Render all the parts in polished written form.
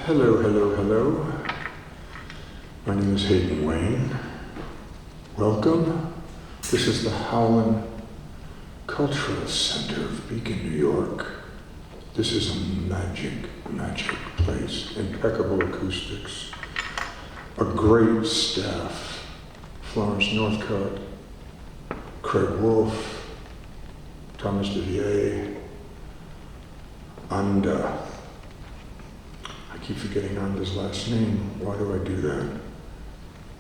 Hello, hello, hello. My name is Hayden Wayne. Welcome. This is the Howland Cultural Center of Beacon, New York. This is a magic place. Impeccable acoustics. A great staff. Florence Northcott, Craig Wolf, Thomas DeVier, and I keep forgetting Anda's last name. Why do I do that?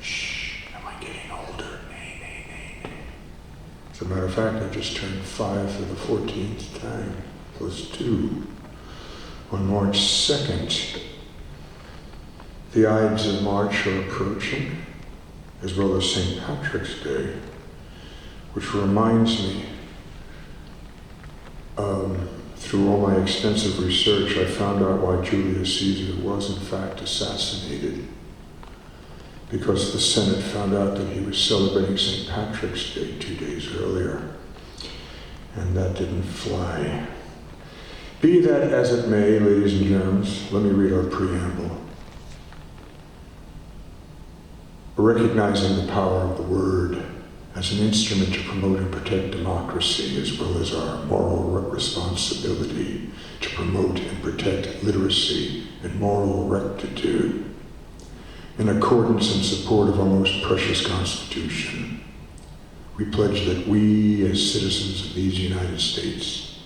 Shh, am I getting older? Nay. As a matter of fact, I just turned 5 for the 14th time, plus 2. On March 2nd, the Ides of March are approaching, as well as St. Patrick's Day, which reminds me, through all my extensive research, I found out why Julius Caesar was in fact assassinated. Because the Senate found out that he was celebrating St. Patrick's Day 2 days earlier. And that didn't fly. Be that as it may, ladies and germs, let me read our preamble. Recognizing the power of the word as an instrument to promote and protect democracy, as well as our moral responsibility to promote and protect literacy and moral rectitude, in accordance and support of our most precious Constitution, we pledge that we, as citizens of these United States,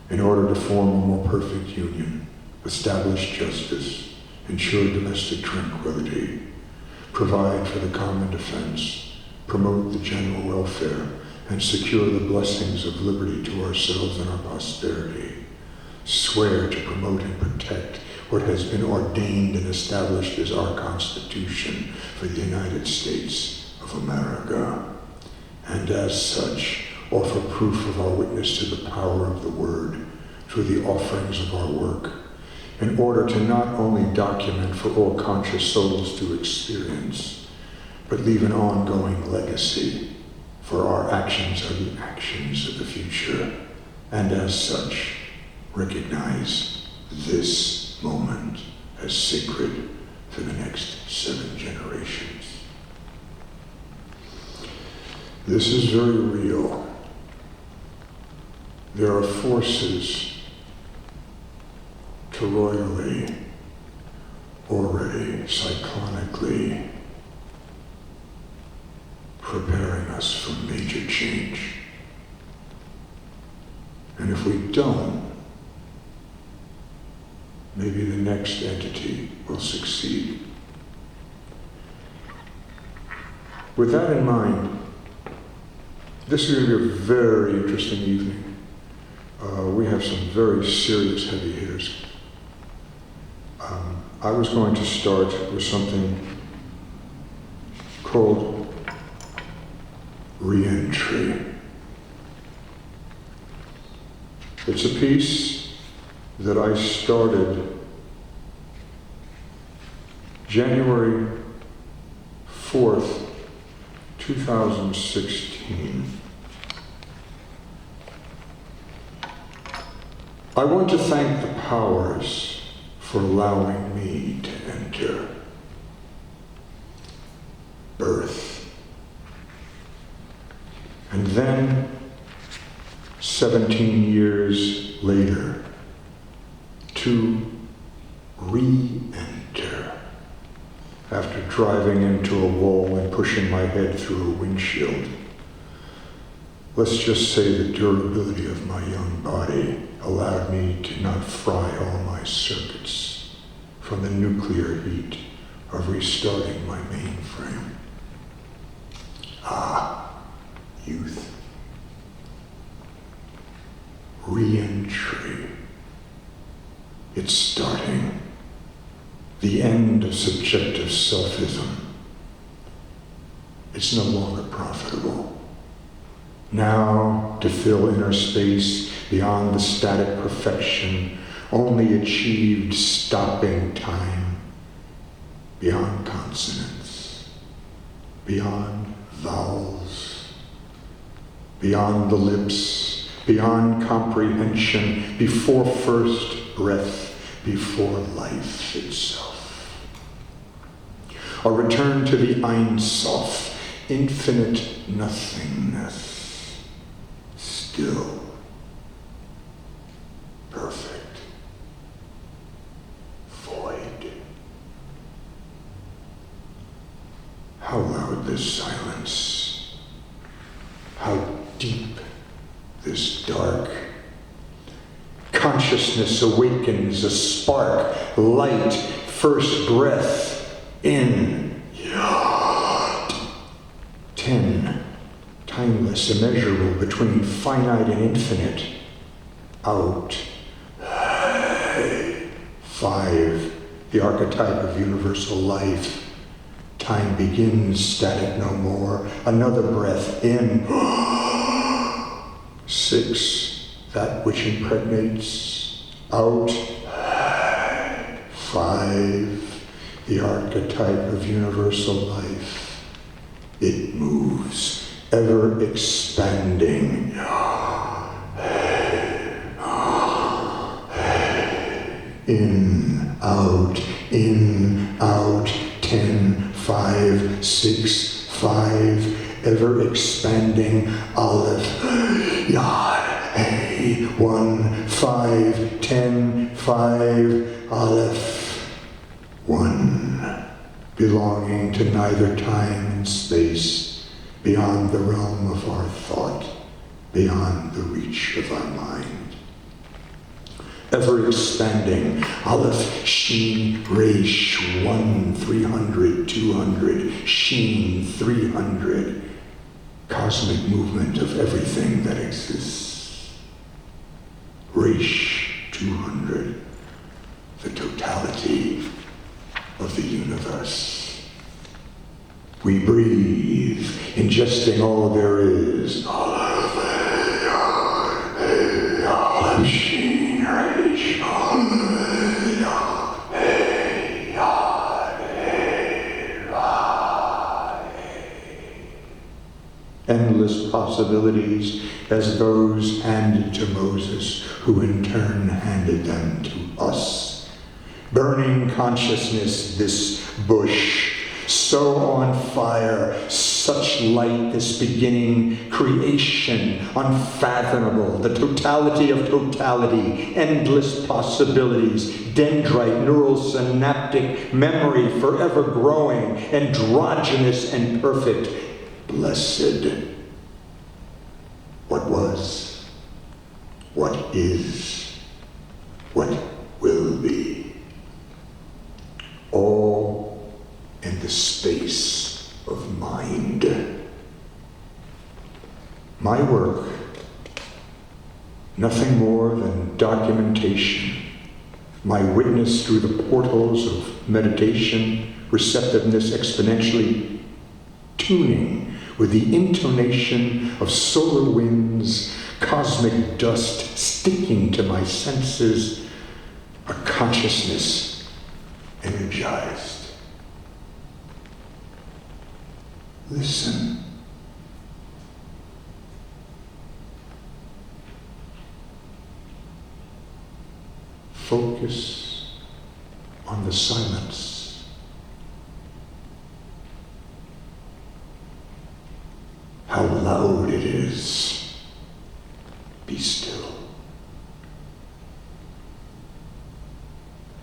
in order to form a more perfect union, establish justice, ensure domestic tranquility, provide for the common defense, promote the general welfare, and secure the blessings of liberty to ourselves and our posterity, swear to promote and protect what has been ordained and established as our Constitution for the United States of America, and as such, offer proof of our witness to the power of the word through the offerings of our work, in order to not only document for all conscious souls to experience, but leave an ongoing legacy, for our actions are the actions of the future, and as such, recognize this moment as sacred for the next 7 generations. This is very real. There are forces toroidally, already cyclonically, preparing us for major change. And if we don't, maybe the next entity will succeed. With that in mind, this is going to be a very interesting evening. We have some very serious heavy hitters. I was going to start with something called Re-entry. It's a piece that I started January 4th, 2016. I want to thank the powers for allowing me to enter. Birth. And then, 17 years later, to re-enter after driving into a wall and pushing my head through a windshield. Let's just say the durability of my young body allowed me to not fry all my circuits from the nuclear heat of restarting my mainframe. Youth. Re-entry. It's starting. The end of subjective selfism. It's no longer profitable. Now, to fill inner space beyond the static perfection only achieved stopping time, beyond consonants, beyond vowels, beyond the lips, beyond comprehension, before first breath, before life itself. a return to the Ein Sof, infinite nothingness, still, perfect, void. How loud this silence, how deep this dark. Consciousness awakens, a spark, light, first breath, in, yod. 10, timeless, immeasurable, between finite and infinite, out. 5, the archetype of universal life. Time begins, static no more, another breath, in. 6, that which impregnates, out. 5, the archetype of universal life. It moves, ever expanding. In, out, 10, 5, 6, 5, ever expanding, Aleph, Yod. 1, 5, 10, 5, Aleph, 1, belonging to neither time and space, beyond the realm of our thought, beyond the reach of our mind. Ever expanding, Aleph, Shin, Resh, 1, 300, 200, Shin, 300, cosmic movement of everything that exists. Resh, 200, the totality of the universe. We breathe, ingesting all there is. Aleph, Shin, Resh, endless possibilities as those handed to Moses, who in turn handed them to us. Burning consciousness, this bush, so on fire, such light, this beginning, creation, unfathomable, the totality of totality, endless possibilities, dendrite, neural synaptic memory, forever growing, androgynous and perfect. Blessed. What was, what is, what will be. All in the space of mind. My work, nothing more than documentation. My witness through the portals of meditation, receptiveness exponentially tuning with the intonation of solar winds, cosmic dust sticking to my senses, a consciousness energized. Listen. Focus on the silence. How loud it is. Be still.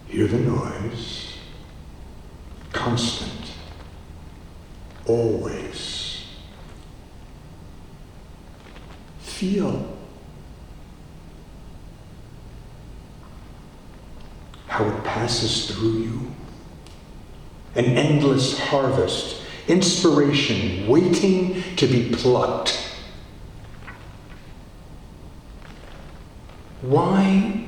Hear the noise. Constant. Always. Feel how it passes through you. An endless harvest. Inspiration waiting to be plucked. Why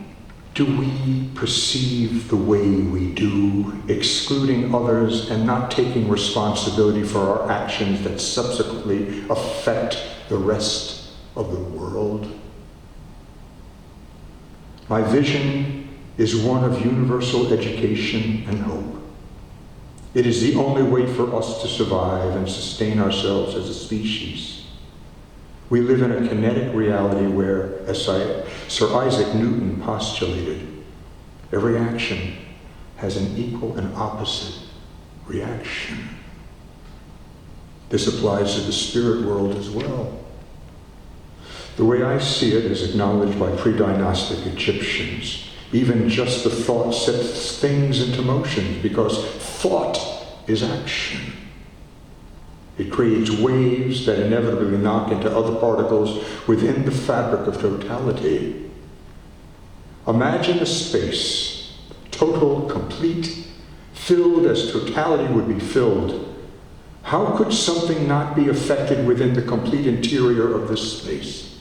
do we perceive the way we do, excluding others and not taking responsibility for our actions that subsequently affect the rest of the world? My vision is one of universal education and hope. It is the only way for us to survive and sustain ourselves as a species. We live in a kinetic reality where, as Sir Isaac Newton postulated, every action has an equal and opposite reaction. This applies to the spirit world as well. The way I see it is acknowledged by pre-dynastic Egyptians. Even just the thought sets things into motion, because thought is action. It creates waves that inevitably knock into other particles within the fabric of totality. Imagine a space, total, complete, filled as totality would be filled. How could something not be affected within the complete interior of this space?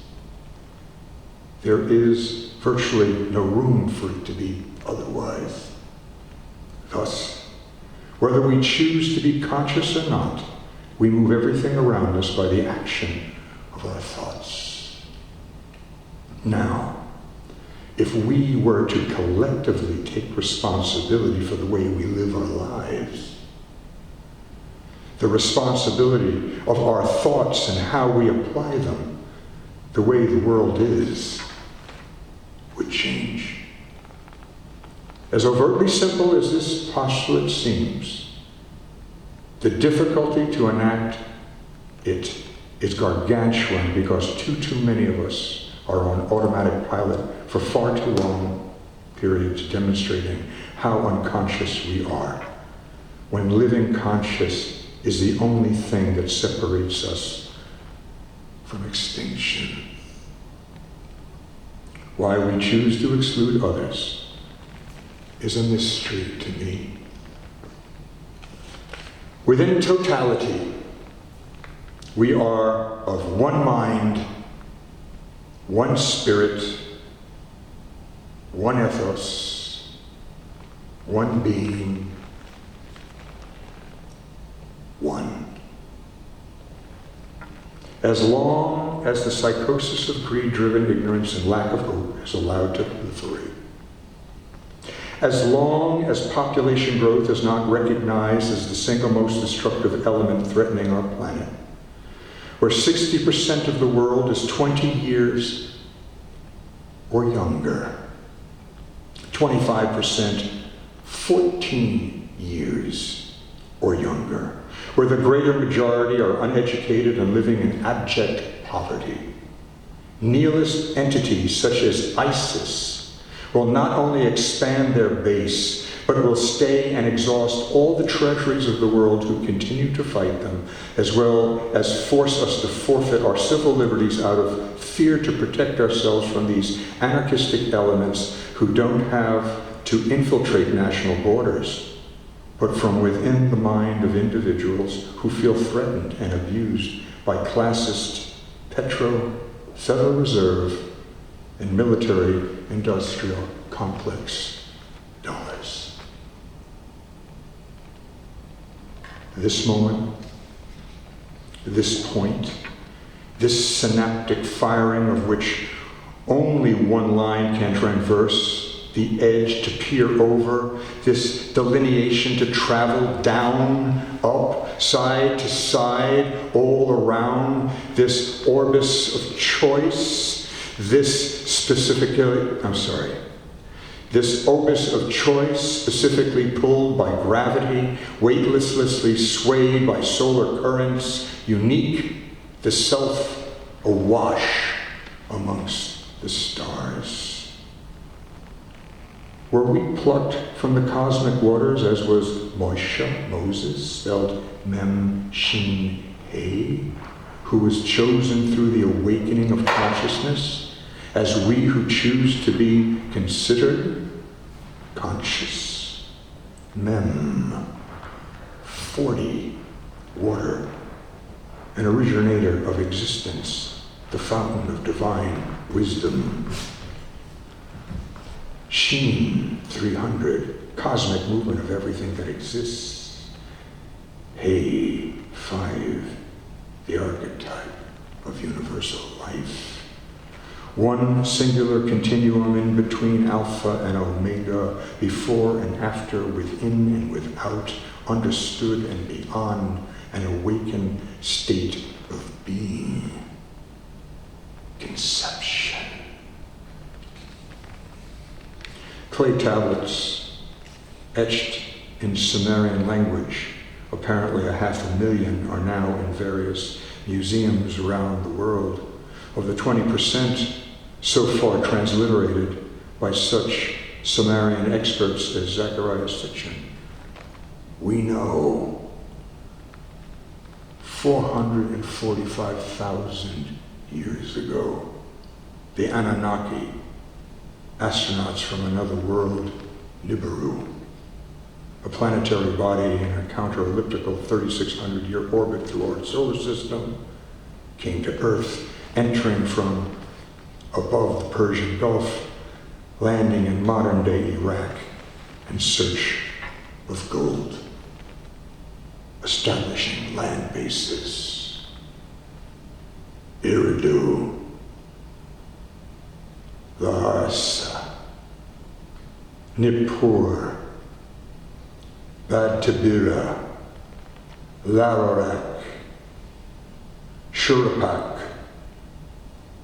There is virtually no room for it to be otherwise. Thus, whether we choose to be conscious or not, we move everything around us by the action of our thoughts. Now, if we were to collectively take responsibility for the way we live our lives, the responsibility of our thoughts and how we apply them, the way the world is, would change. As overtly simple as this postulate seems, the difficulty to enact it is gargantuan, because too many of us are on automatic pilot for far too long periods, demonstrating how unconscious we are, when living conscious is the only thing that separates us from extinction. Why we choose to exclude others is a mystery to me. Within totality, we are of one mind, one spirit, one ethos, one being, one. As long as the psychosis of greed-driven ignorance and lack of hope is allowed to proliferate, as long as population growth is not recognized as the single most destructive element threatening our planet, where 60% of the world is 20 years or younger, 25% 14 years or younger, where the greater majority are uneducated and living in abject poverty. Nihilist entities such as ISIS will not only expand their base, but will stay and exhaust all the treasuries of the world who continue to fight them, as well as force us to forfeit our civil liberties out of fear to protect ourselves from these anarchistic elements who don't have to infiltrate national borders, but from within the mind of individuals who feel threatened and abused by classist Federal Reserve and military-industrial complex dollars. This moment, this point, this synaptic firing of which only one line can traverse, the edge to peer over, this delineation to travel down, up, side to side, all around, this orbis of choice, this orbis of choice specifically pulled by gravity, weightlessly swayed by solar currents, unique, the self awash amongst the stars. Were we plucked from the cosmic waters, as was Moses, spelled Mem Shin He, who was chosen through the awakening of consciousness, as we who choose to be considered conscious? Mem, 40, water, an originator of existence, the fountain of divine wisdom. Shin, 300, cosmic movement of everything that exists. He, 5, the archetype of universal life. One singular continuum in between Alpha and Omega, before and after, within and without, understood and beyond, an awakened state of being. Conception. Clay tablets etched in Sumerian language Apparently 500,000 are now in various museums around the world. Of the 20% so far transliterated by such Sumerian experts as Zecharia Sitchin, we know 445,000 years ago, the Anunnaki, astronauts from another world, Nibiru, a planetary body in a counter-elliptical 3,600-year orbit through our solar system, came to Earth, entering from above the Persian Gulf, landing in modern-day Iraq in search of gold, establishing land bases. Eridu, Larsa, Nippur, Bad Tabira, Lararak, Shurapak,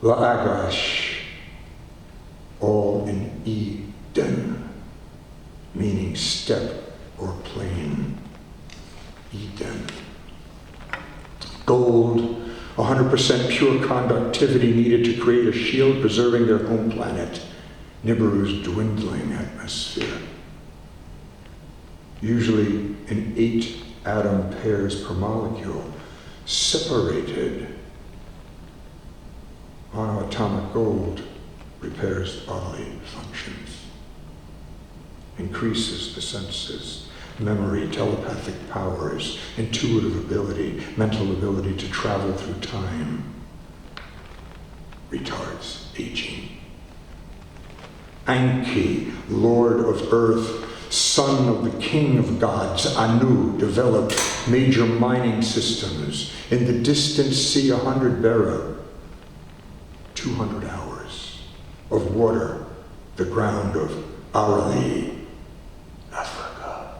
Laagash, all in Eden, meaning step or plain. Eden. Gold, 100% pure conductivity needed to create a shield preserving their home planet, Nibiru's dwindling atmosphere. Usually in 8 atom pairs per molecule, separated. Monoatomic gold repairs bodily functions, increases the senses, memory, telepathic powers, intuitive ability, mental ability to travel through time, retards aging. Anki, Lord of Earth, son of the King of Gods, Anu, developed major mining systems in the distant sea 100 Bera, 200 hours of water, the ground of Arali, Africa.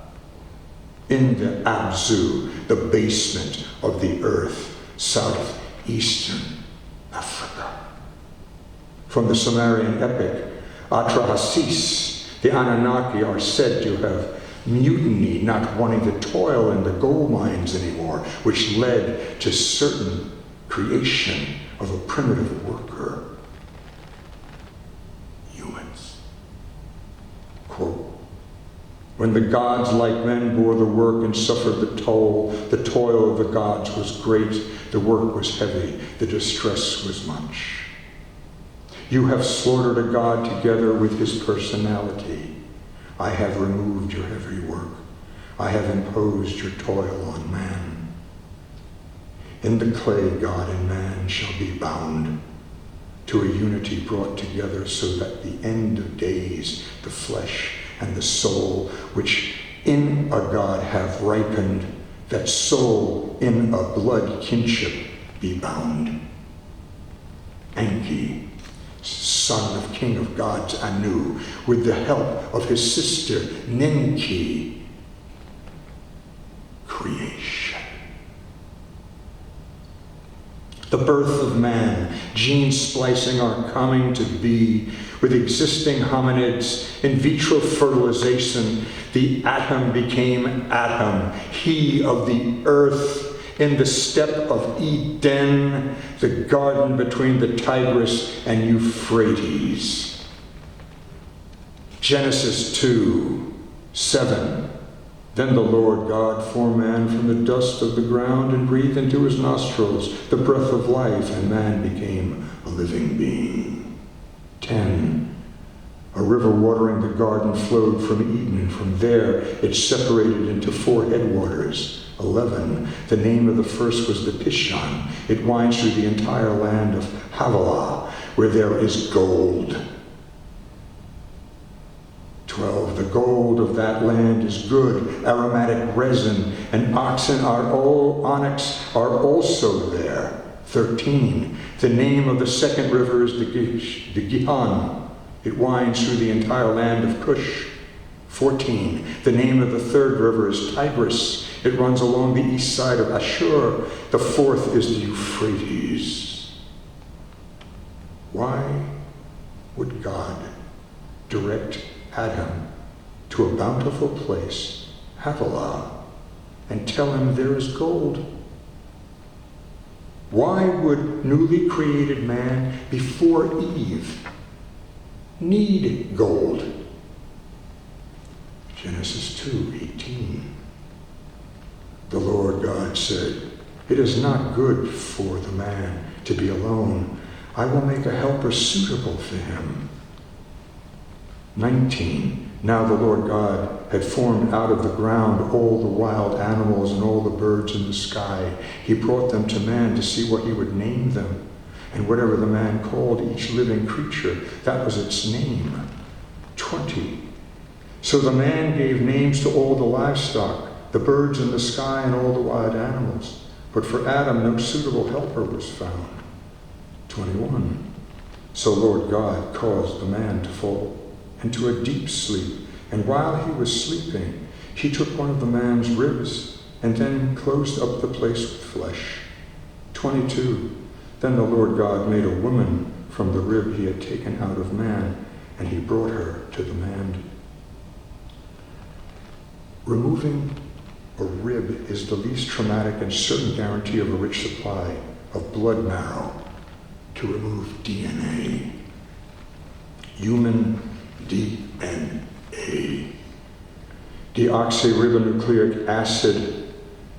In the Abzu, the basement of the earth, southeastern Africa. From the Sumerian epic, Atrahasis, the Anunnaki are said to have mutinied, not wanting to toil in the gold mines anymore, which led to certain creation of a primitive worker. Humans. Quote, when the gods like men bore the work and suffered the toil of the gods was great, the work was heavy, the distress was much. You have slaughtered a god together with his personality. I have removed your heavy work. I have imposed your toil on man. In the clay, God and man shall be bound to a unity brought together so that the end of days, the flesh and the soul, which in a God have ripened, that soul in a blood kinship be bound. Enki, son of King of Gods Anu, with the help of his sister Ninki, creation. The birth of man, gene splicing are coming to be with existing hominids, in vitro fertilization, the atom became atom, he of the earth, in the steppe of Eden, the garden between the Tigris and Euphrates. Genesis 2:7. Then the Lord God formed man from the dust of the ground and breathed into his nostrils the breath of life, and man became a living being. 10. A river watering the garden flowed from Eden, and from there it separated into 4 headwaters. 11. The name of the first was the Pishon. It winds through the entire land of Havilah, where there is gold. 12. The gold of that land is good, aromatic resin, and onyx are also there. 13. The name of the second river is the Gihon. It winds through the entire land of Cush. 14. The name of the third river is Tigris. It runs along the east side of Ashur. The fourth is the Euphrates. Why would God direct Adam to a bountiful place, Havilah, and tell him there is gold. Why would newly created man before Eve need gold? Genesis 2:18. The Lord God said, "It is not good for the man to be alone. I will make a helper suitable for him." 19. Now the Lord God had formed out of the ground all the wild animals and all the birds in the sky. He brought them to man to see what he would name them. And whatever the man called each living creature, that was its name. 20. So the man gave names to all the livestock, the birds in the sky and all the wild animals. But for Adam no suitable helper was found. 21. So Lord God caused the man to fall into a deep sleep, and while he was sleeping, he took one of the man's ribs and then closed up the place with flesh. 22. Then the Lord God made a woman from the rib he had taken out of man, and he brought her to the man. Removing a rib is the least traumatic and certain guarantee of a rich supply of blood marrow to remove DNA. Human DNA. Deoxyribonucleic acid.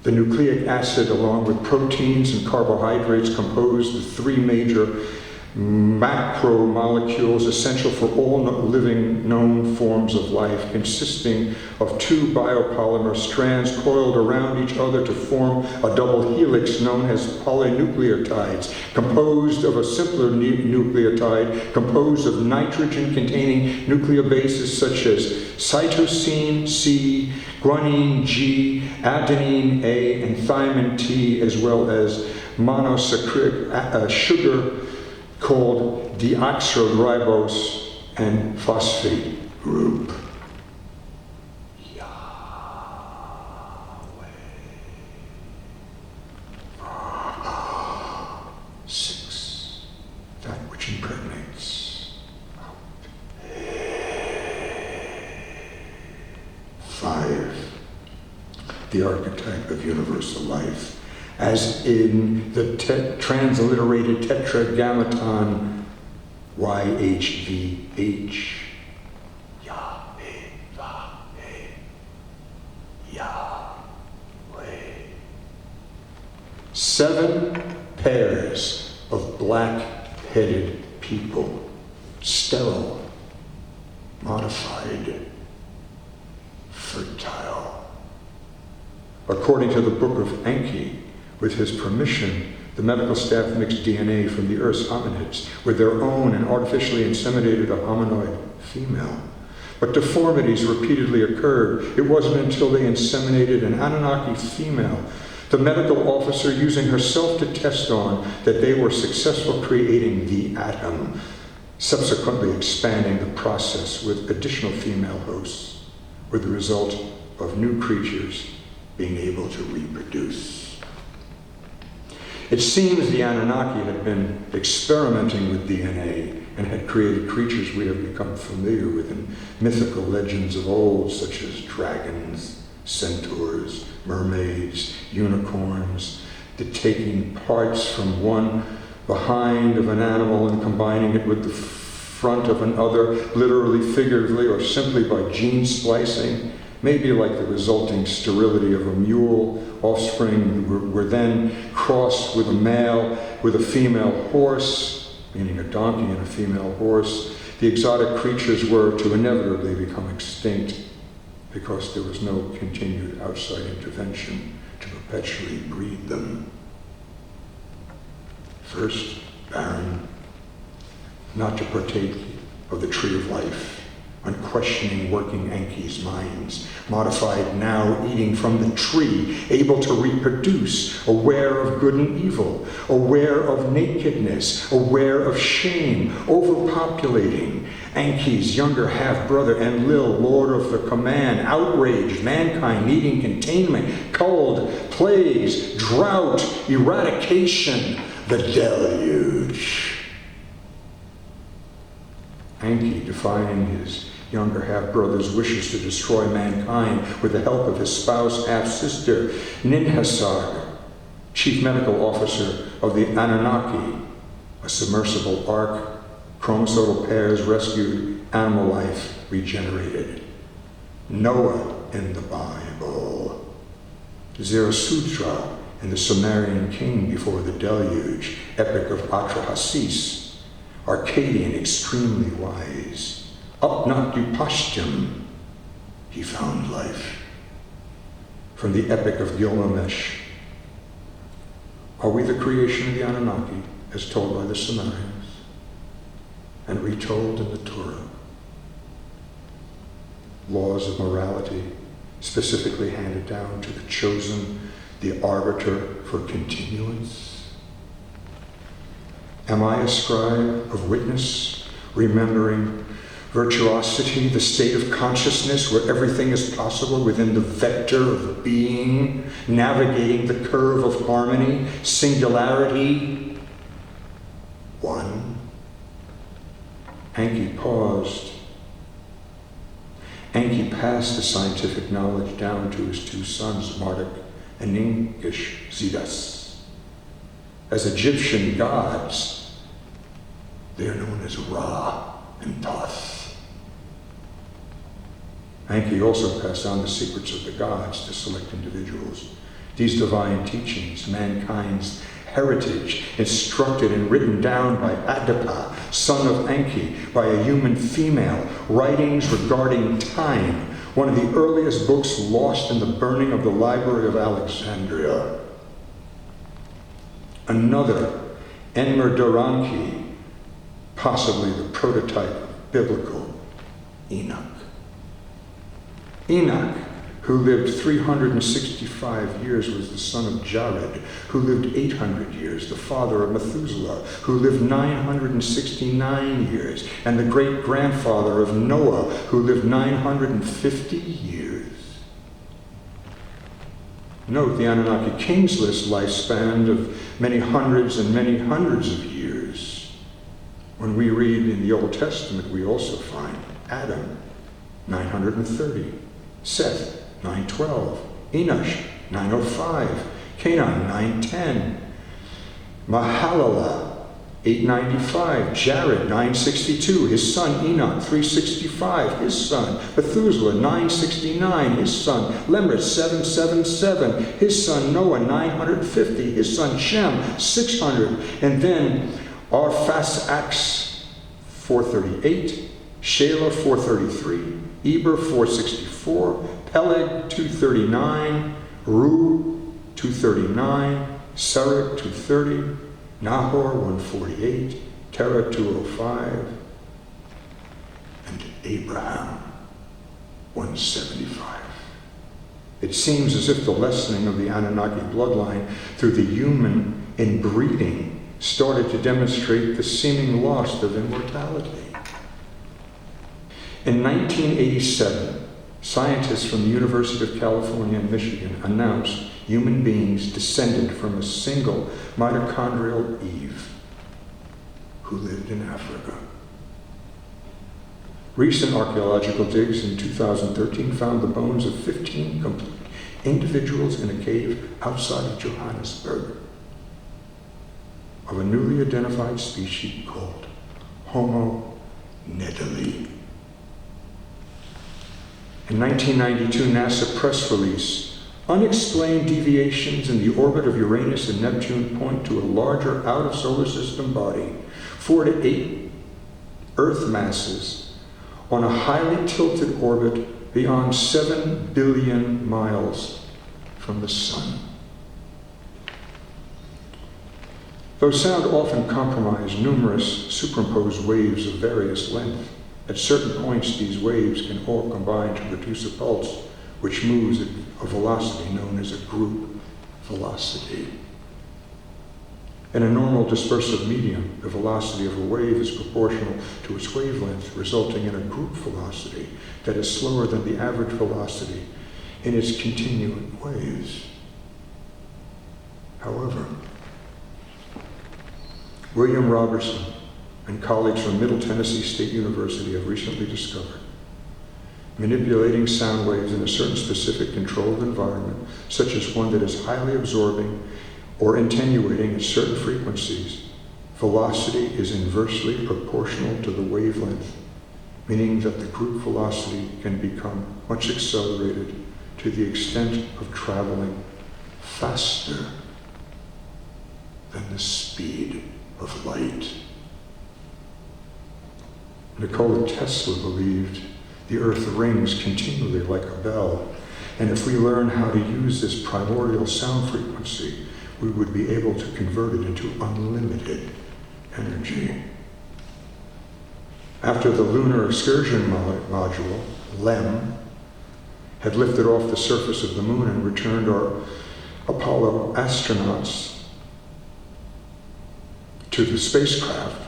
The nucleic acid, along with proteins and carbohydrates, compose the three major macromolecules essential for all living known forms of life, consisting of two biopolymer strands coiled around each other to form a double helix known as polynucleotides, composed of a simpler nucleotide composed of nitrogen-containing nucleobases such as cytosine C, guanine G, adenine A, and thymine T, as well as monosaccharide sugar called deoxyribose and phosphate group. Yahweh. 6. That which impregnates. 5. The archetype of universal life, as in the transliterated tetragrammaton YHVH. Yahweh, Yahweh. 7 pairs of black-headed people, sterile, modified, fertile. According to the Book of Enki, with his permission, the medical staff mixed DNA from the Earth's hominids with their own and artificially inseminated a hominoid female. But deformities repeatedly occurred. It wasn't until they inseminated an Anunnaki female, the medical officer using herself to test on, that they were successful creating the atom, subsequently expanding the process with additional female hosts, with the result of new creatures being able to reproduce. It seems the Anunnaki had been experimenting with DNA and had created creatures we have become familiar with in mythical legends of old, such as dragons, centaurs, mermaids, unicorns, the taking parts from one behind of an animal and combining it with the front of another, literally, figuratively, or simply by gene splicing. Maybe like the resulting sterility of a mule, offspring were then crossed with a male with a female horse, meaning a donkey and a female horse. The exotic creatures were to inevitably become extinct because there was no continued outside intervention to perpetually breed them. First, barren, not to partake of the tree of life, unquestioning working Enki's minds, modified now eating from the tree, able to reproduce, aware of good and evil, aware of nakedness, aware of shame, overpopulating. Enki's younger half-brother Enlil, lord of the command, outraged mankind, needing containment, cold, plagues, drought, eradication, the deluge. Enki, defying his younger half-brother's wishes to destroy mankind with the help of his spouse, half-sister, Ninhursag, chief medical officer of the Anunnaki, a submersible ark, chromosomal pairs rescued, animal life regenerated. Noah in the Bible. Zarathustra in the Sumerian king before the deluge, epic of Atrahasis, Arcadian extremely wise. Upnapupashtim, he found life. From the epic of Gilgamesh. Are we the creation of the Anunnaki, as told by the Sumerians, and retold in the Torah? Laws of morality, specifically handed down to the chosen, the arbiter for continuance? Am I a scribe of witness, remembering virtuosity, the state of consciousness where everything is possible within the vector of being, navigating the curve of harmony, singularity? One. Enki paused. Enki passed the scientific knowledge down to his two sons, Marduk and Ningish-Zidas. As Egyptian gods, they are known as Ra and Thoth. Enki also passed on the secrets of the gods to select individuals. These divine teachings, mankind's heritage, instructed and written down by Adapa, son of Enki, by a human female, writings regarding time, one of the earliest books lost in the burning of the Library of Alexandria. Another, Enmerduranki, possibly the prototype of biblical Enoch. Enoch, who lived 365 years, was the son of Jared, who lived 800 years, the father of Methuselah, who lived 969 years, and the great-grandfather of Noah, who lived 950 years. Note the Anunnaki kings list lifespan of many hundreds and many hundreds of years. When we read in the Old Testament, we also find Adam, 930, Seth, 912, Enosh, 905, Canaan, 910, Mahalalel, 895, Jared, 962, his son Enoch, 365, his son, Methuselah, 969, his son, Lemret, 777, his son Noah, 950, his son Shem, 600, and then Arphaxad, 438, Shelah, 433, Eber, 464, Peleg, 239, Ru, 239, Serach, 230, Nahor, 148, Terah, 205, and Abraham, 175. It seems as if the lessening of the Anunnaki bloodline through the human inbreeding started to demonstrate the seeming loss of immortality. In 1987, scientists from the University of California in Michigan announced human beings descended from a single mitochondrial Eve who lived in Africa. Recent archaeological digs in 2013 found the bones of 15 complete individuals in a cave outside of Johannesburg of a newly identified species called Homo nedeli. In 1992, NASA press release, unexplained deviations in the orbit of Uranus and Neptune point to a larger out-of-solar system body, 4 to 8 Earth masses, on a highly tilted orbit beyond 7 billion miles from the Sun. Though sound often compromises numerous superimposed waves of various length, at certain points, these waves can all combine to produce a pulse, which moves at a velocity known as a group velocity. In a normal dispersive medium, the velocity of a wave is proportional to its wavelength, resulting in a group velocity that is slower than the average velocity in its continuant waves. However, William Robertson and colleagues from Middle Tennessee State University have recently discovered manipulating sound waves in a certain specific controlled environment, such as one that is highly absorbing or attenuating at certain frequencies, velocity is inversely proportional to the wavelength, meaning that the group velocity can become much accelerated to the extent of traveling faster than the speed of light. Nikola Tesla believed the earth rings continually like a bell, and if we learn how to use this primordial sound frequency, we would be able to convert it into unlimited energy. After the Lunar Excursion Module, LEM, had lifted off the surface of the moon and returned our Apollo astronauts to the spacecraft,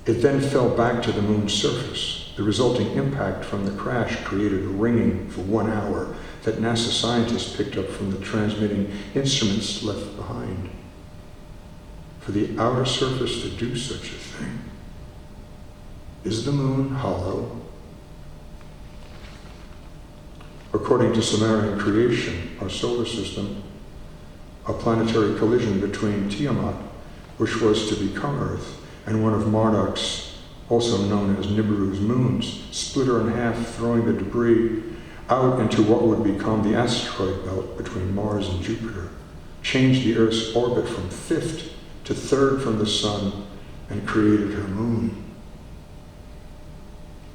it then fell back to the moon's surface. The resulting impact from the crash created a ringing for 1 hour that NASA scientists picked up from the transmitting instruments left behind. For the outer surface to do such a thing, is the moon hollow? According to Sumerian creation, our solar system, a planetary collision between Tiamat, which was to become Earth, and one of Marduk's, also known as Nibiru's moons, split her in half, throwing the debris out into what would become the asteroid belt between Mars and Jupiter, changed the Earth's orbit from fifth to third from the sun, and created her moon.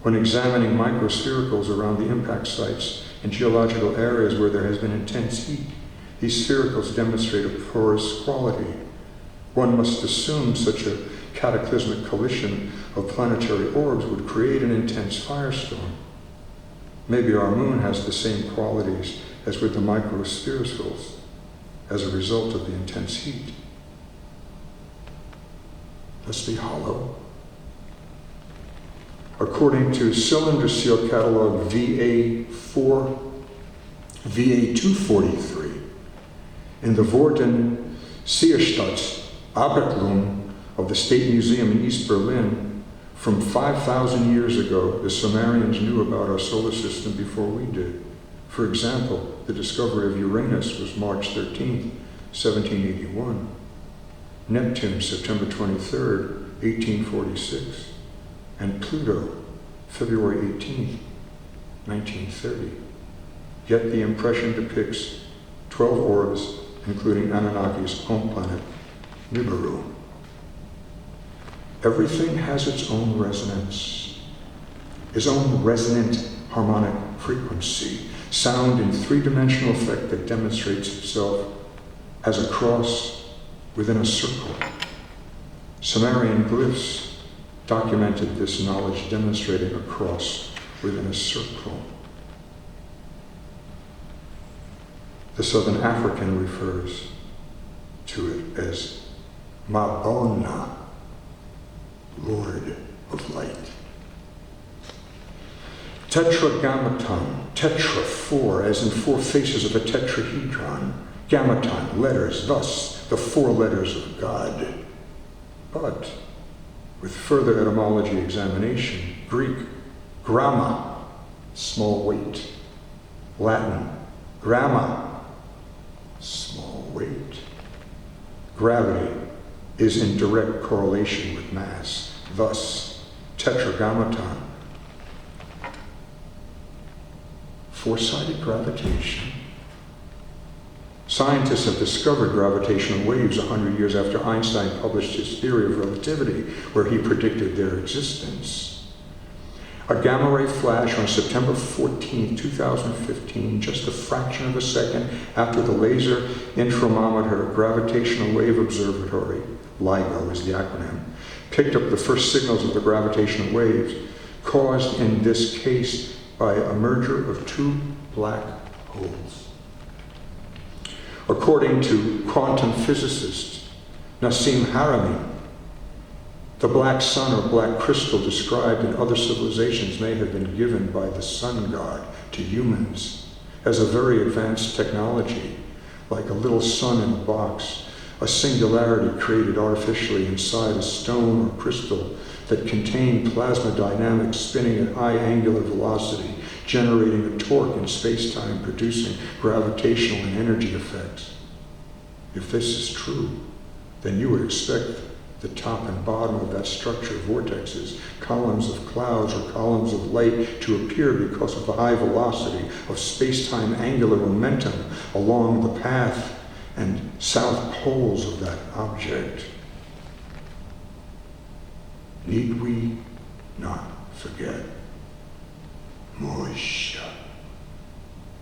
When examining microsphericals around the impact sites in geological areas where there has been intense heat, these sphericals demonstrate a porous quality. One must assume such a cataclysmic collision of planetary orbs would create an intense firestorm. Maybe our moon has the same qualities as with the microsphericals as a result of the intense heat. Must be hollow. According to cylinder seal catalog VA243, in the Worden Sierstadt Arbeitsraum of the State Museum in East Berlin, from 5,000 years ago, the Sumerians knew about our solar system before we did. For example, the discovery of Uranus was March 13, 1781. Neptune, September 23, 1846. And Pluto, February 18, 1930. Yet the impression depicts 12 orbs, including Anunnaki's home planet, Nibiru. Everything has its own resonance, its own resonant harmonic frequency, sound in three-dimensional effect that demonstrates itself as a cross within a circle. Sumerian glyphs documented this knowledge, demonstrating a cross within a circle. The Southern African refers to it as Mabona, Lord of Light. Tetragrammaton, tetra, four, as in four faces of a tetrahedron. Grammaton, letters, thus the four letters of God. But with further etymology examination, Greek, gramma, small weight. Latin, gramma, small weight. Gravity is in direct correlation with mass. Thus, tetragrammaton, four-sided gravitation. Scientists have discovered gravitational waves 100 years after Einstein published his theory of relativity, where he predicted their existence. A gamma-ray flash on September 14, 2015, just a fraction of a second after the Laser Interferometer Gravitational Wave Observatory, LIGO is the acronym, picked up the first signals of the gravitational waves, caused in this case by a merger of two black holes. According to quantum physicist Nassim Haramein, the black sun or black crystal described in other civilizations may have been given by the sun god to humans as a very advanced technology, like a little sun in a box, a singularity created artificially inside a stone or crystal that contained plasma dynamics spinning at high angular velocity, generating a torque in space-time, producing gravitational and energy effects. If this is true, then you would expect the top and bottom of that structure, vortexes, columns of clouds or columns of light, to appear because of the high velocity of space-time angular momentum along the path and south poles of that object. Need we not forget Moshe,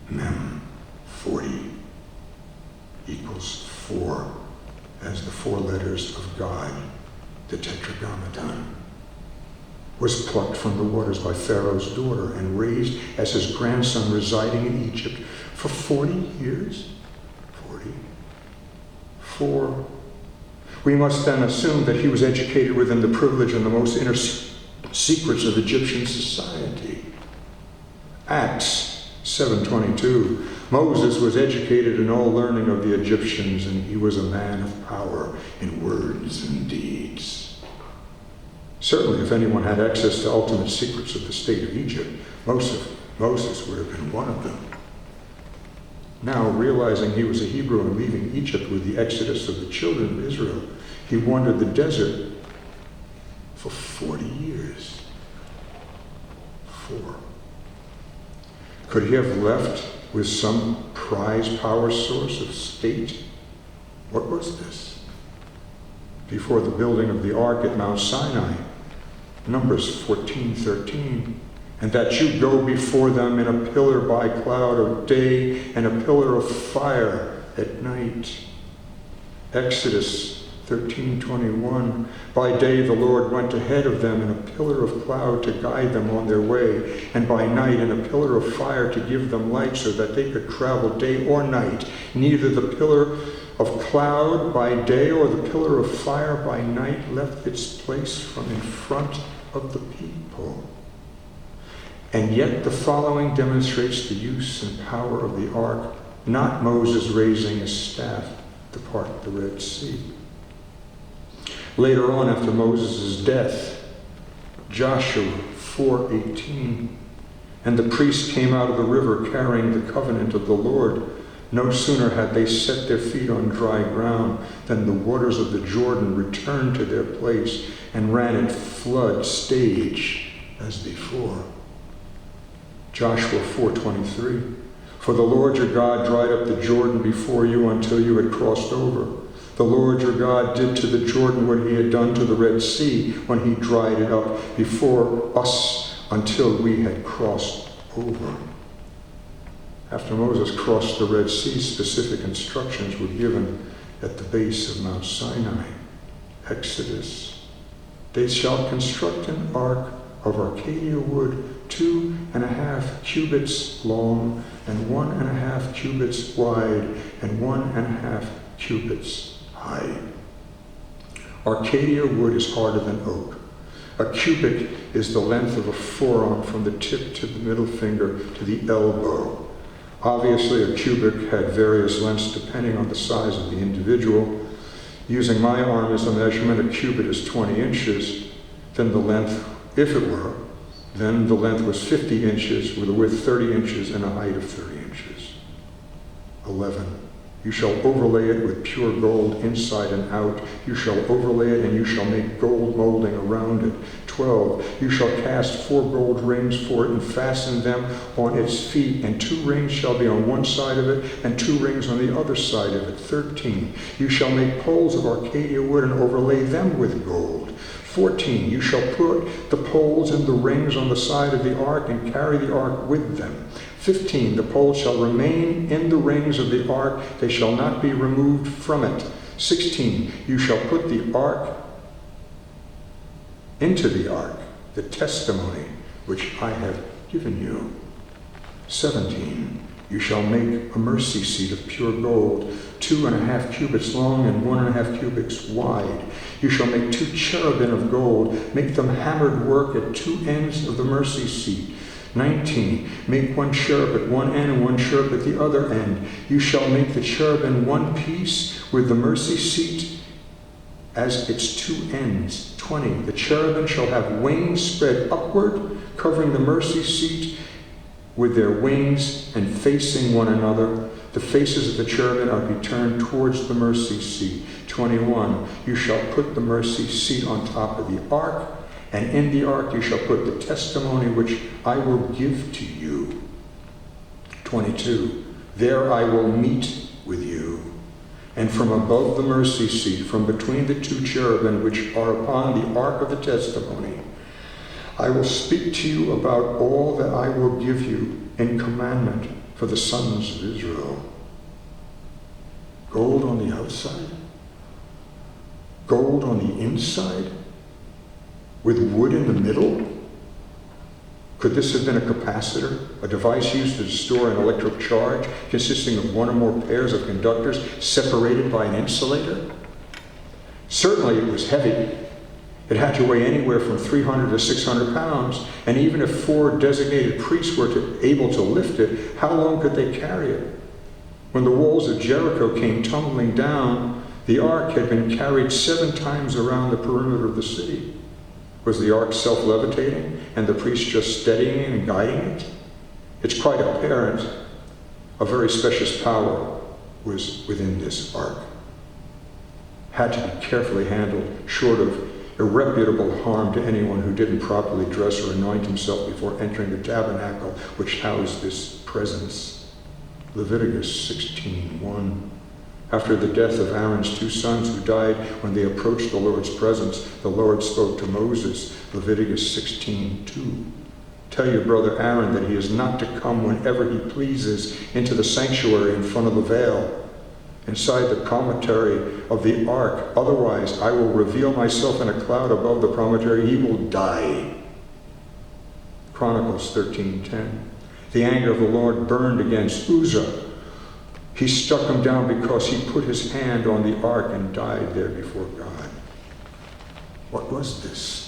Mem 40 equals 4 as the 4 letters of God, the Tetragrammaton, was plucked from the waters by Pharaoh's daughter and raised as his grandson residing in Egypt for 40 years. 44. We must then assume that he was educated within the privilege and the most inner secrets of Egyptian society. Acts 7:22. Moses was educated in all learning of the Egyptians, and he was a man of power in words and deeds. Certainly, if anyone had access to ultimate secrets of the state of Egypt, Moses would have been one of them. Now, realizing he was a Hebrew and leaving Egypt with the exodus of the children of Israel, he wandered the desert for 40 years. 4. Could he have left with some prize power source of state? What was this? Before the building of the ark at Mount Sinai, Numbers 14:13, and that you go before them in a pillar by cloud of day and a pillar of fire at night. Exodus 13:21, by day the Lord went ahead of them in a pillar of cloud to guide them on their way, and by night in a pillar of fire to give them light so that they could travel day or night. Neither the pillar of cloud by day or the pillar of fire by night left its place from in front of the people. And yet the following demonstrates the use and power of the ark, not Moses raising his staff to part the Red Sea. Later on, after Moses' death, Joshua 4:18, and the priests came out of the river carrying the covenant of the Lord. No sooner had they set their feet on dry ground than the waters of the Jordan returned to their place and ran at flood stage as before. Joshua 4:23, for the Lord your God dried up the Jordan before you until you had crossed over. The Lord your God did to the Jordan what he had done to the Red Sea when he dried it up before us until we had crossed over. After Moses crossed the Red Sea, specific instructions were given at the base of Mount Sinai. Exodus. They shall construct an ark of Arcadia wood, 2.5 cubits long and 1.5 cubits wide and 1.5 cubits high. Arcadia wood is harder than oak. A cubit is the length of a forearm from the tip to the middle finger to the elbow. Obviously, a cubit had various lengths depending on the size of the individual. Using my arm as a measurement, a cubit is 20 inches. Then the length, if it were, then the length was 50 inches with a width 30 inches and a height of 30 inches. 11. You shall overlay it with pure gold inside and out. You shall overlay it, and you shall make gold molding around it. 12. You shall cast 4 gold rings for it and fasten them on its feet, and 2 rings shall be on one side of it, and 2 rings on the other side of it. 13. You shall make poles of Arcadia wood and overlay them with gold. 14. You shall put the poles and the rings on the side of the ark and carry the ark with them. 15. The poles shall remain in the rings of the ark. They shall not be removed from it. 16. You shall put the ark into the ark, the testimony which I have given you. 17. You shall make a mercy seat of pure gold, 2.5 cubits long and 1.5 cubits wide. You shall make 2 cherubim of gold. Make them hammered work at 2 ends of the mercy seat. 19. Make 1 cherub at one end and 1 cherub at the other end. You shall make the cherubim one piece with the mercy seat as its 2 ends. 20. The cherubim shall have wings spread upward, covering the mercy seat, with their wings and facing one another. The faces of the cherubim are to be turned towards the mercy seat. 21, you shall put the mercy seat on top of the ark, and in the ark you shall put the testimony which I will give to you. 22, there I will meet with you. And from above the mercy seat, from between the two cherubim which are upon the ark of the testimony, I will speak to you about all that I will give you in commandment for the sons of Israel. Gold on the outside, gold on the inside, with wood in the middle? Could this have been a capacitor, a device used to store an electric charge consisting of one or more pairs of conductors separated by an insulator? Certainly it was heavy. It had to weigh anywhere from 300 to 600 pounds, and even if 4 designated priests were able to lift it, how long could they carry it? When the walls of Jericho came tumbling down, the ark had been carried 7 times around the perimeter of the city. Was the ark self-levitating and the priest just steadying and guiding it? It's quite apparent a very specious power was within this ark. Had to be carefully handled, short of irreparable harm to anyone who didn't properly dress or anoint himself before entering the tabernacle which housed this presence. Leviticus 16:1. After the death of Aaron's 2 sons who died when they approached the Lord's presence, the Lord spoke to Moses, Leviticus 16:2. Tell your brother Aaron that he is not to come whenever he pleases into the sanctuary in front of the veil, inside the promontory of the ark. Otherwise, I will reveal myself in a cloud above the promontory. He will die. Chronicles 13:10. The anger of the Lord burned against Uzzah. He struck him down because he put his hand on the ark and died there before God. What was this?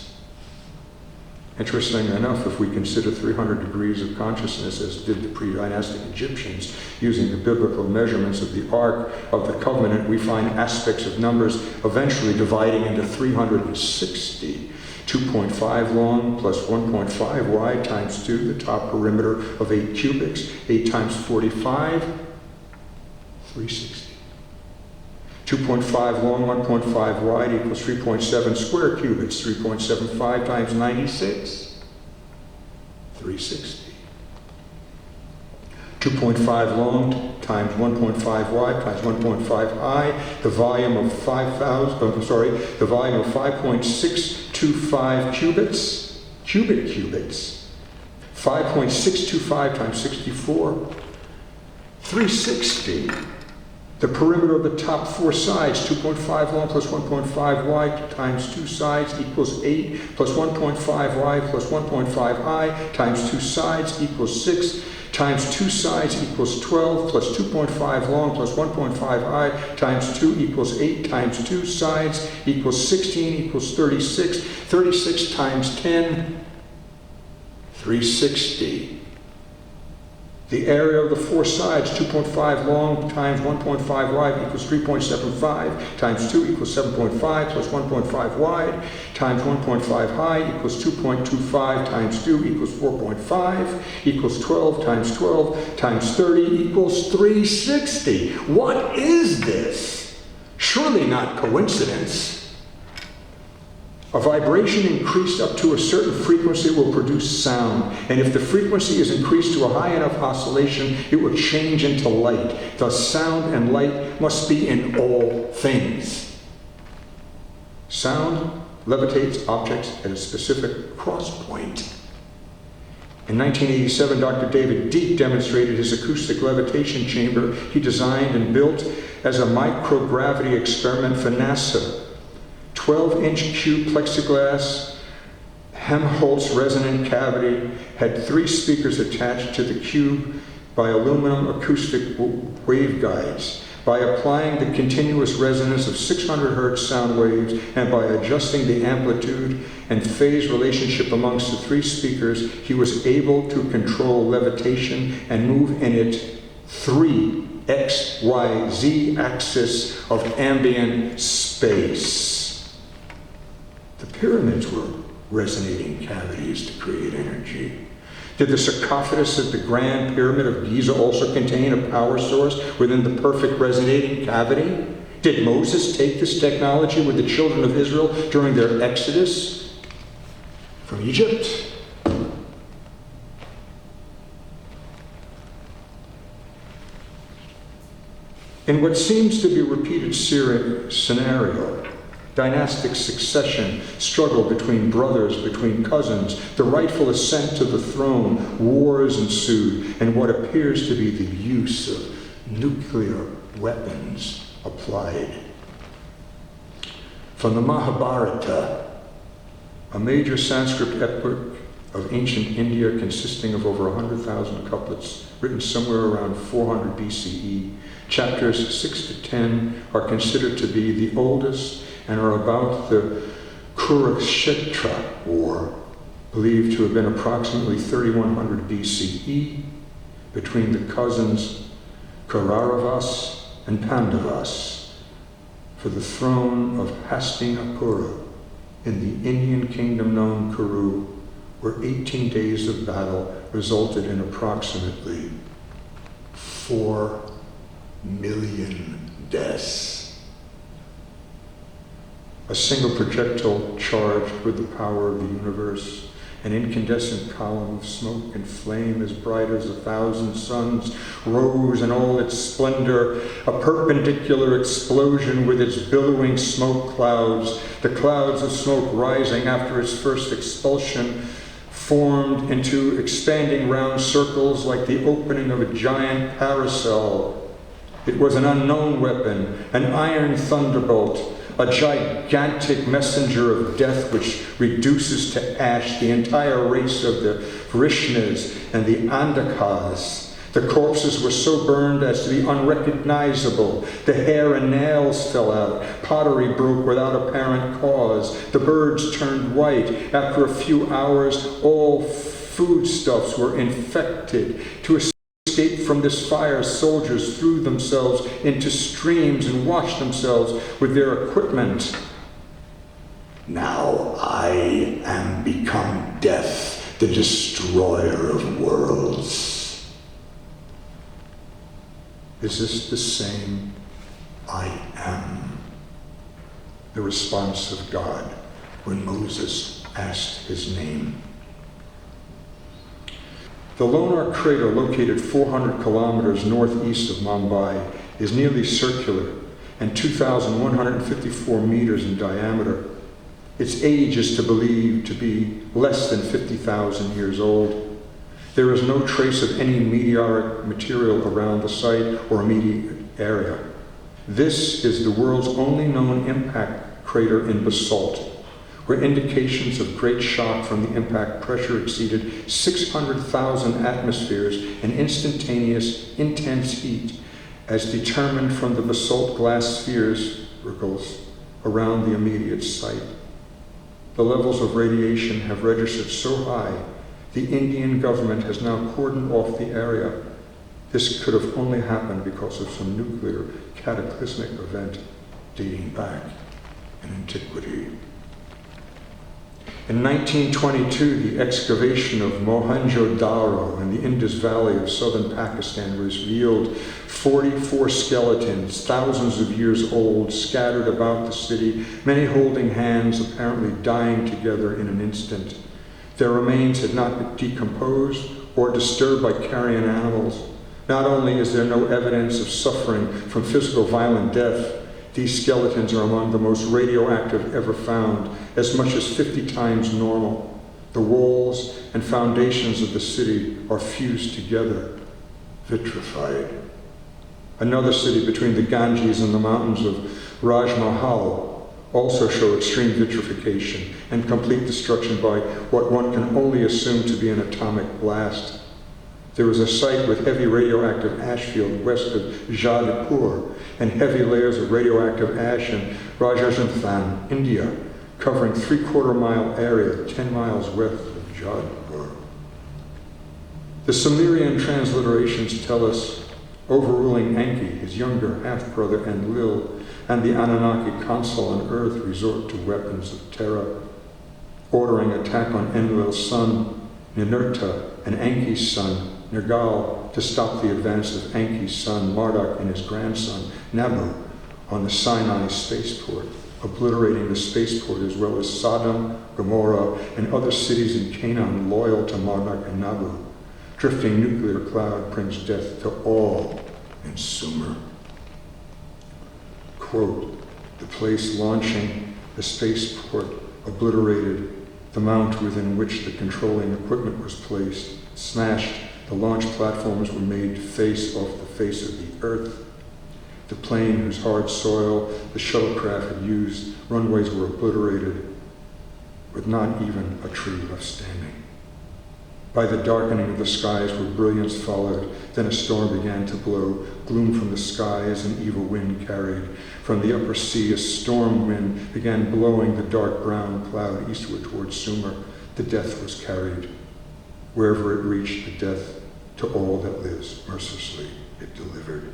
Interesting enough, if we consider 300 degrees of consciousness, as did the pre-dynastic Egyptians, using the biblical measurements of the Ark of the Covenant, we find aspects of numbers eventually dividing into 360. 2.5 long plus 1.5 wide times 2, the top perimeter of 8 cubits. 8 times 45, 360. 2.5 long, 1.5 wide equals 3.7 square cubits. 3.75 times 96, 360. 2.5 long times 1.5 wide times 1.5 high, the volume of 5.625 cubits, cubic cubits. 5.625 times 64, 360. The perimeter of the top 4 sides, 2.5 long plus 1.5 wide times 2 sides equals 8, plus 1.5 wide plus 1.5 high times 2 sides equals 6, times 2 sides equals 12, plus 2.5 long plus 1.5 high times 2 equals 8, times 2 sides equals 16 equals 36, 36 times 10, 360. The area of the 4 sides, 2.5 long times 1.5 wide equals 3.75, times 2 equals 7.5, plus 1.5 wide times 1.5 high equals 2.25, times 2 equals 4.5, equals 12 times 12 times 30 equals 360. What is this? Surely not coincidence. A vibration increased up to a certain frequency will produce sound, and if the frequency is increased to a high enough oscillation, it will change into light. Thus, sound and light must be in all things. Sound levitates objects at a specific cross point. In 1987, Dr. David Deek demonstrated his acoustic levitation chamber he designed and built as a microgravity experiment for NASA. 12-inch cube plexiglass Helmholtz resonant cavity had 3 speakers attached to the cube by aluminum acoustic waveguides. By applying the continuous resonance of 600 Hz sound waves and by adjusting the amplitude and phase relationship amongst the 3 speakers, he was able to control levitation and move in its 3 X, Y, Z axis of ambient space. The pyramids were resonating cavities to create energy. Did the sarcophagus at the Grand Pyramid of Giza also contain a power source within the perfect resonating cavity? Did Moses take this technology with the children of Israel during their exodus from Egypt? In what seems to be a repeated scenario, dynastic succession, struggle between brothers, between cousins, the rightful ascent to the throne, wars ensued, and what appears to be the use of nuclear weapons applied. From the Mahabharata, a major Sanskrit epic of ancient India consisting of over 100,000 couplets, written somewhere around 400 BCE, chapters 6 to 10 are considered to be the oldest and are about the Kurukshetra War, believed to have been approximately 3100 BCE, between the cousins Kauravas and Pandavas, for the throne of Hastinapura in the Indian kingdom known Kuru, where 18 days of battle resulted in approximately 4 million deaths. A single projectile charged with the power of the universe, an incandescent column of smoke and flame as bright as 1,000 suns, rose in all its splendor, a perpendicular explosion with its billowing smoke clouds. The clouds of smoke rising after its first expulsion formed into expanding round circles like the opening of a giant parasol. It was an unknown weapon, an iron thunderbolt, a gigantic messenger of death which reduces to ash the entire race of the Vrishnas and the Andakas. The corpses were so burned as to be unrecognizable. The hair and nails fell out. Pottery broke without apparent cause. The birds turned white. After a few hours, all foodstuffs were infected. To escape from this fire, soldiers threw themselves into streams and washed themselves with their equipment. Now I am become death, the destroyer of worlds. Is this the same I am? The response of God when Moses asked his name. The Lonar Crater, located 400 kilometers northeast of Mumbai, is nearly circular and 2,154 meters in diameter. Its age is believed to be less than 50,000 years old. There is no trace of any meteoric material around the site or immediate area. This is the world's only known impact crater in basalt, where indications of great shock from the impact pressure exceeded 600,000 atmospheres and instantaneous intense heat as determined from the basalt glass spheres around the immediate site. The levels of radiation have registered so high, the Indian government has now cordoned off the area. This could have only happened because of some nuclear cataclysmic event dating back in antiquity. In 1922, the excavation of Mohenjo-Daro in the Indus Valley of southern Pakistan revealed 44 skeletons, thousands of years old, scattered about the city, many holding hands, apparently dying together in an instant. Their remains had not been decomposed or disturbed by carrion animals. Not only is there no evidence of suffering from physical violent death, these skeletons are among the most radioactive ever found, as much as 50 times normal. The walls and foundations of the city are fused together, vitrified. Another city between the Ganges and the mountains of Rajmahal also show extreme vitrification and complete destruction by what one can only assume to be an atomic blast. There is a site with heavy radioactive ash field west of Jadipur and heavy layers of radioactive ash in Rajasthan, India, covering 3/4 mile area 10 miles west of Jadipur. The Sumerian transliterations tell us, overruling Enki, his younger half-brother Enlil, and the Anunnaki consul on Earth resort to weapons of terror, ordering attack on Enlil's son, Ninurta, and Enki's son, Nergal, to stop the advance of Enki's son, Marduk, and his grandson, Nabu, on the Sinai spaceport, obliterating the spaceport as well as Sodom, Gomorrah, and other cities in Canaan loyal to Marduk and Nabu. Drifting nuclear cloud brings death to all in Sumer. Quote, the place launching the spaceport obliterated the mount within which the controlling equipment was placed, smashed, the launch platforms were made to face off the face of the earth. The plane whose hard soil the shuttlecraft had used, runways were obliterated, with not even a tree left standing. By the darkening of the skies where brilliance followed, then a storm began to blow, gloom from the skies an evil wind carried. From the upper sea a storm wind began blowing the dark brown cloud eastward towards Sumer. The death was carried. Wherever it reached, the death to all that lives, mercilessly it delivered.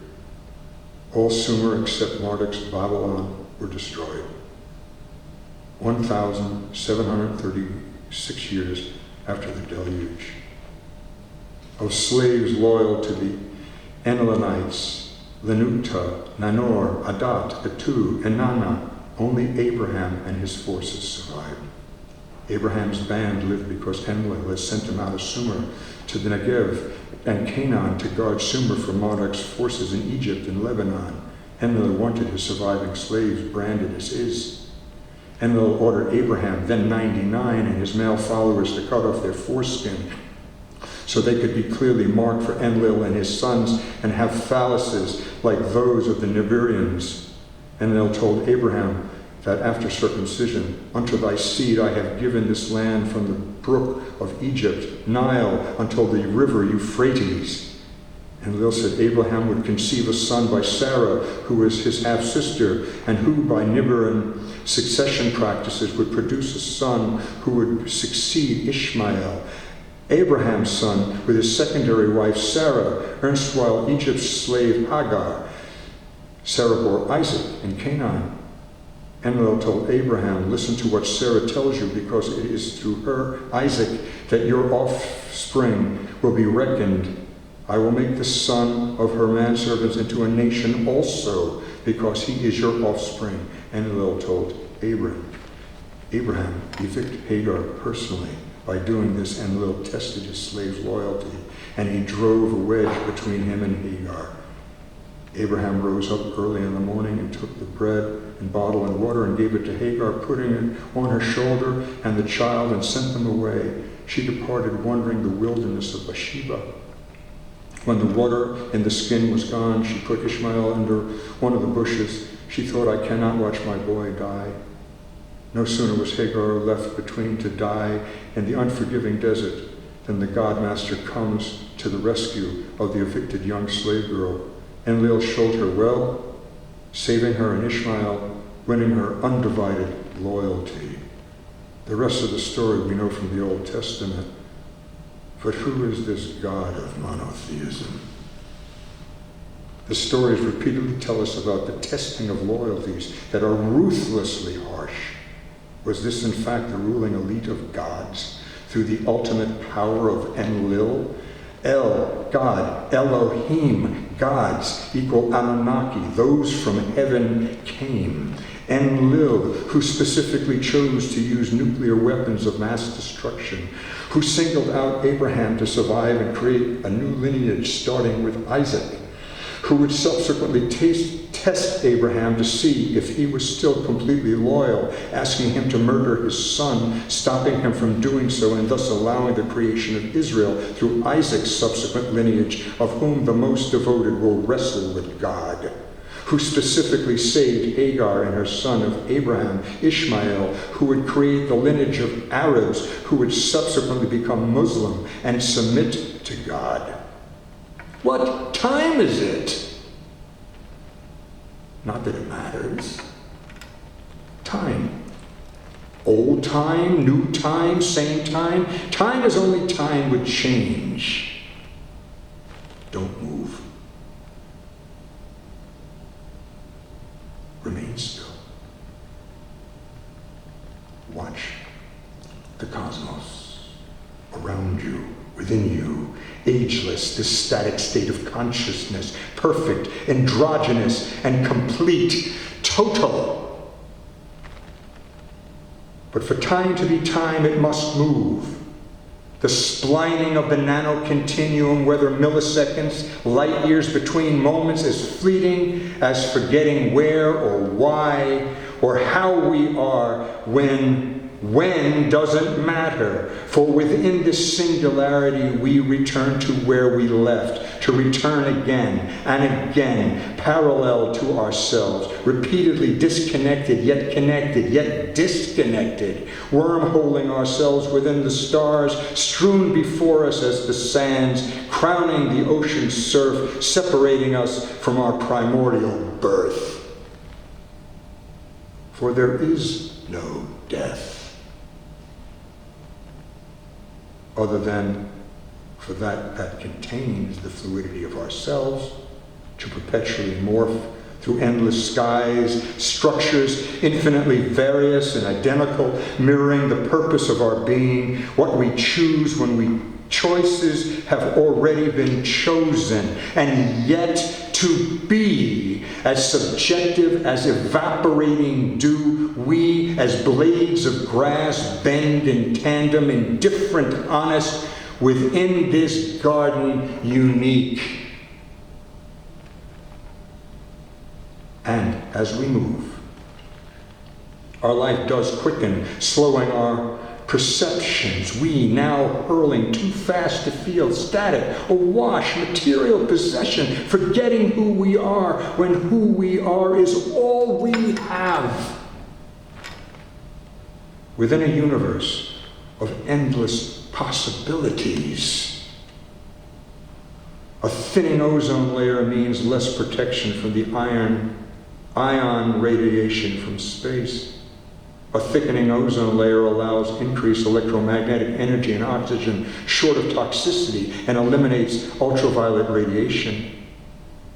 All Sumer except Marduk's Babylon were destroyed. 1,736 years after the deluge. Of slaves loyal to the Enelanites, Lenukta, Nanor, Adat, Atu, and Nana, only Abraham and his forces survived. Abraham's band lived because Enlil had sent him out of Sumer to the Negev and Canaan to guard Sumer from Marduk's forces in Egypt and Lebanon. Enlil wanted his surviving slaves branded as his. Enlil ordered Abraham, then 99, and his male followers to cut off their foreskin so they could be clearly marked for Enlil and his sons and have phalluses like those of the Nibirians. Enlil told Abraham that after circumcision, unto thy seed I have given this land from the brook of Egypt, Nile, until the river Euphrates. Enlil said Abraham would conceive a son by Sarah, who was his half-sister, and who by Nibiran succession practices would produce a son who would succeed Ishmael, Abraham's son, with his secondary wife Sarah, erstwhile Egypt's slave Hagar. Sarah bore Isaac in Canaan. Enlil told Abraham, listen to what Sarah tells you, because it is through her, Isaac, that your offspring will be reckoned. I will make the son of her manservants into a nation also, because he is your offspring. Enlil told Abraham, evict Hagar personally. By doing this, Enlil tested his slave's loyalty, and he drove a wedge between him and Hagar. Abraham rose up early in the morning and took the bread and bottle and water and gave it to Hagar, putting it on her shoulder and the child, and sent them away. She departed, wandering the wilderness of Bathsheba. When the water in the skin was gone, she put Ishmael under one of the bushes. She thought, I cannot watch my boy die. No sooner was Hagar left between to die in the unforgiving desert than the God-master comes to the rescue of the evicted young slave girl. Enlil showed her well, saving her and Ishmael, winning her undivided loyalty. The rest of the story we know from the Old Testament. But who is this God of monotheism? The stories repeatedly tell us about the testing of loyalties that are ruthlessly harsh. Was this in fact the ruling elite of gods through the ultimate power of Enlil? El, God, Elohim, gods, equal Anunnaki, those from heaven came. Enlil, who specifically chose to use nuclear weapons of mass destruction, who singled out Abraham to survive and create a new lineage starting with Isaac, who would subsequently test Abraham to see if he was still completely loyal, asking him to murder his son, stopping him from doing so, and thus allowing the creation of Israel through Isaac's subsequent lineage, of whom the most devoted will wrestle with God, who specifically saved Hagar and her son of Abraham, Ishmael, who would create the lineage of Arabs, who would subsequently become Muslim and submit to God. What time is it? Not that it matters. Time. Old time, new time, same time. Time is only time with change. Don't move. Remain still. Watch the cosmos around you, within you. changeless, this static state of consciousness, perfect, androgynous, and complete, total. But for time to be time, it must move. The splining of the nano-continuum, whether milliseconds, light years between moments, as fleeting as forgetting where or why or how we are when doesn't matter. For within this singularity we return to where we left, to return again and again, parallel to ourselves, repeatedly disconnected, yet connected, yet disconnected, wormholing ourselves within the stars, strewn before us as the sands, crowning the ocean's surf, separating us from our primordial birth. For there is no death, other than for that contains the fluidity of ourselves, to perpetually morph through endless skies, structures infinitely various and identical, mirroring the purpose of our being, what we choose when choices have already been chosen, and yet to be as subjective as evaporating dew, we as blades of grass bend in tandem, indifferent, honest, within this garden unique. And as we move, our life does quicken, slowing our perceptions, we now hurling too fast to feel, static, awash, material possession, forgetting who we are when who we are is all we have. Within a universe of endless possibilities, a thinning ozone layer means less protection from the ion radiation from space. A thickening ozone layer allows increased electromagnetic energy and oxygen short of toxicity and eliminates ultraviolet radiation.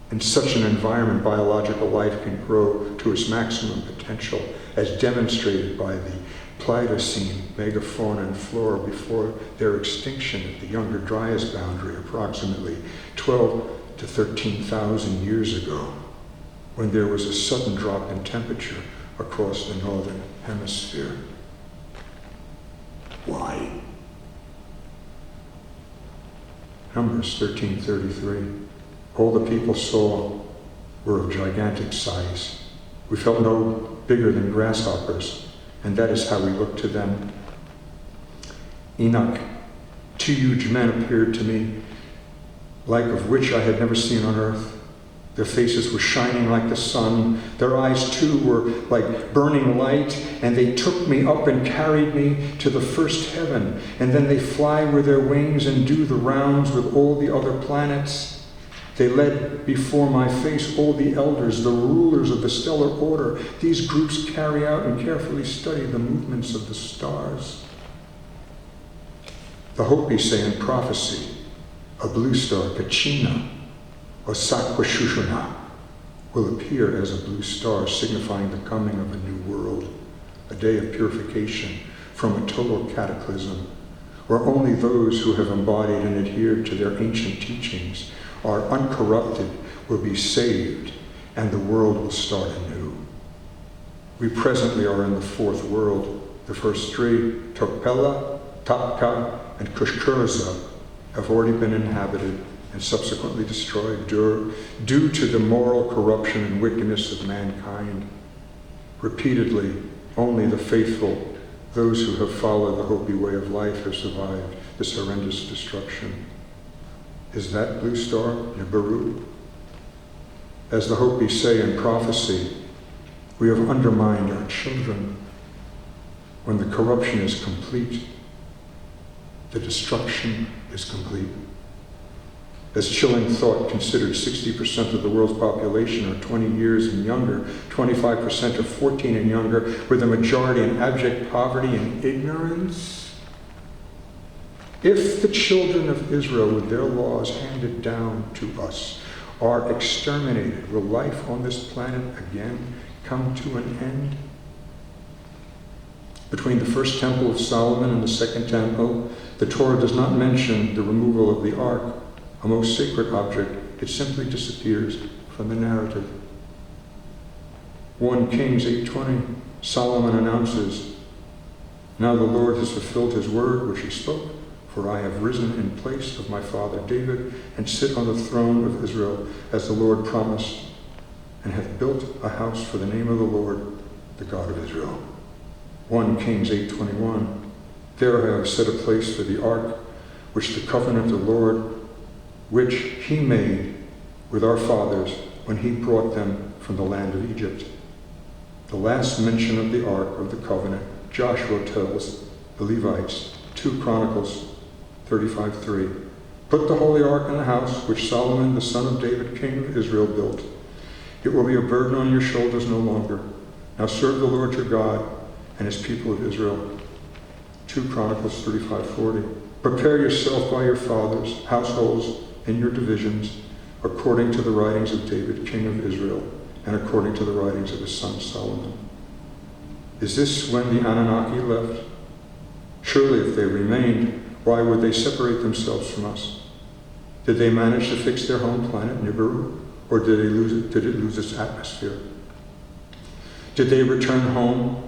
In such an environment, biological life can grow to its maximum potential, as demonstrated by the Pleistocene megafauna and flora before their extinction at the Younger Dryas boundary approximately 12 to 13,000 years ago, when there was a sudden drop in temperature across the northern hemisphere. Why? Numbers 13:33. All the people saw were of gigantic size. We felt no bigger than grasshoppers, and that is how we looked to them. Enoch, 2 huge men appeared to me, like of which I had never seen on earth. Their faces were shining like the sun. Their eyes, too, were like burning light, and they took me up and carried me to the first heaven. And then they fly with their wings and do the rounds with all the other planets. They led before my face all the elders, the rulers of the stellar order. These groups carry out and carefully study the movements of the stars. The Hopi say in prophecy, a blue star, Kachina, or Sakwashushuna, will appear as a blue star, signifying the coming of a new world, a day of purification from a total cataclysm, where only those who have embodied and adhered to their ancient teachings are uncorrupted will be saved, and the world will start anew. We presently are in the fourth world. The first three, Topela, Tapka, and Kushkurza, have already been inhabited and subsequently destroyed due to the moral corruption and wickedness of mankind. Repeatedly, only the faithful, those who have followed the Hopi way of life, have survived this horrendous destruction. Is that blue star Nibiru? As the Hopi say in prophecy, we have undermined our children. When the corruption is complete, the destruction is complete. As chilling thought considered 60% of the world's population are 20 years and younger, 25% are 14 and younger, with the majority in abject poverty and ignorance. If the children of Israel, with their laws handed down to us, are exterminated, will life on this planet again come to an end? Between the first temple of Solomon and the second temple, the Torah does not mention the removal of the ark. a most sacred object, it simply disappears from the narrative. 1 Kings 8:20, Solomon announces, "Now the Lord has fulfilled his word which he spoke, for I have risen in place of my father David and sit on the throne of Israel as the Lord promised, and have built a house for the name of the Lord, the God of Israel." 1 Kings 8:21, "There I have set a place for the ark, which the covenant of the Lord, which he made with our fathers when he brought them from the land of Egypt." The last mention of the ark of the covenant, Joshua tells the Levites, 2 Chronicles 35:3, "Put the holy ark in the house which Solomon the son of David, king of Israel, built. It will be a burden on your shoulders no longer. Now serve the Lord your God and his people of Israel." 2 Chronicles 35:40, "Prepare yourself by your fathers' households in your divisions, according to the writings of David, king of Israel, and according to the writings of his son Solomon." Is this when the Anunnaki left? Surely if they remained, why would they separate themselves from us? Did they manage to fix their home planet, Nibiru, or did it lose its atmosphere? Did they return home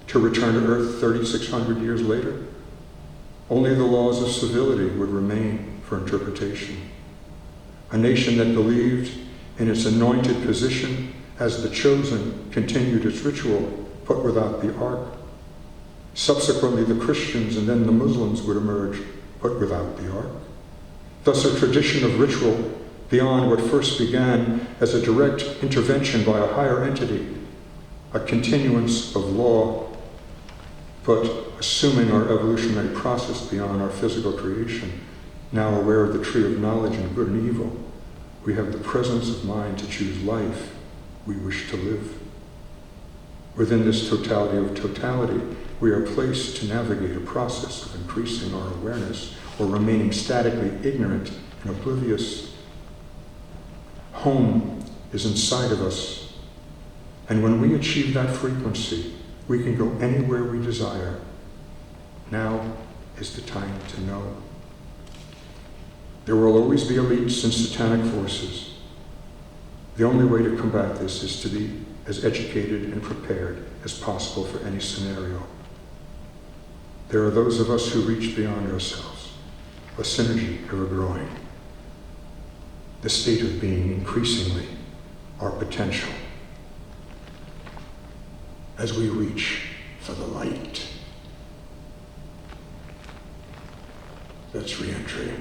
to return to Earth 3,600 years later? Only the laws of civility would remain for interpretation. A nation that believed in its anointed position as the chosen continued its ritual, but without the ark. Subsequently, the Christians and then the Muslims would emerge, but without the ark. Thus, a tradition of ritual beyond what first began as a direct intervention by a higher entity, a continuance of law, but assuming our evolutionary process beyond our physical creation, now aware of the tree of knowledge and good and evil, we have the presence of mind to choose life we wish to live. Within this totality of totality, we are placed to navigate a process of increasing our awareness or remaining statically ignorant and oblivious. Home is inside of us, and when we achieve that frequency, we can go anywhere we desire. Now is the time to know. There will always be elites and satanic forces. The only way to combat this is to be as educated and prepared as possible for any scenario. There are those of us who reach beyond ourselves, a synergy ever growing, the state of being increasingly our potential as we reach for the light. That's re-entry.